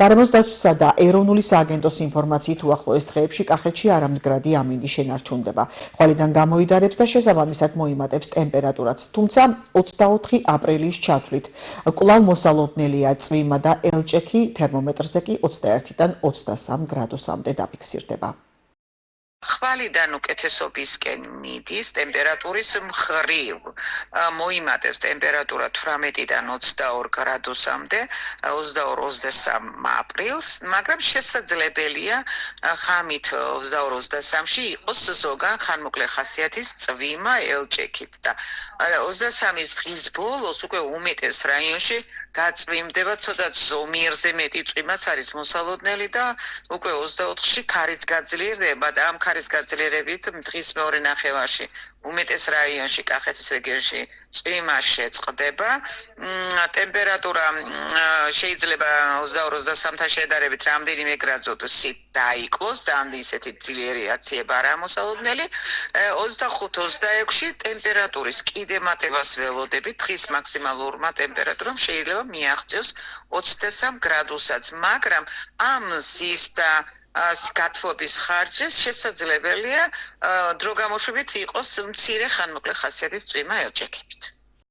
გარემოს დაცვისა და ეროვნული სააგენტოს ინფორმაციით უახლოეს დღეებში კახეთში არამდგრადი ამინდი შენარჩუნდება. ხვალიდან გამოიდარებს და შესაბამისად მოიმატებს ტემპერატურაც, თუმცა 24 აპრილის ჩათვლით კვლავ მოსალოდნელია წვიმა და ელჭექი, თერმომეტრზე კი 21-დან 23 გრადუსამდე დაფიქსირდება. ხვალიდან უკეთესობისკენ მიდის ტემპერატურის მხრივ მოიმატებს ტემპერატურა 18-დან 22 გრადუსამდე 22-23 აპრილს, მაგრამ შესაძლებელია ღამით 22-23-ში იყოს ზოგან ხანმოკლე ხასიათის წვიმა ელჭექით და 23-ის დღის ბოლოს უკვე უმეტეს რაიონში გაწვიმდება, ცოტა ზომიერზე მეტი წვიმაც არის მოსალოდნელი და უკვე 24-ში ქარიც გაძლიერდება და ამ ქარის გაძლიერებით დღის მეორე ნახევარში უმეტეს რაიონში კახეთის რეგიონში წვიმა შეწყდება. ტემპერატურა შეიძლება 22-23-თან შედარებით რამდენიმე გრადუსით დაიკლოს, ძალიან ისეთი ძლიერი აციება არა მოსალოდნელი. 25-26-ში ტემპერატურის კიდე მატებას ველოდებით, დღის მაქსიმალურმა ტემპერატურამ შეიძლება მიაღწიოს 23 გრადუსაც, მაგრამ ამ ზის და გათბობის ხარჯეს შესაძლებელია დრო გამოშვებით იყოს მცირე ხანმოკლე ხასიათის წვიმა ელჭექებით.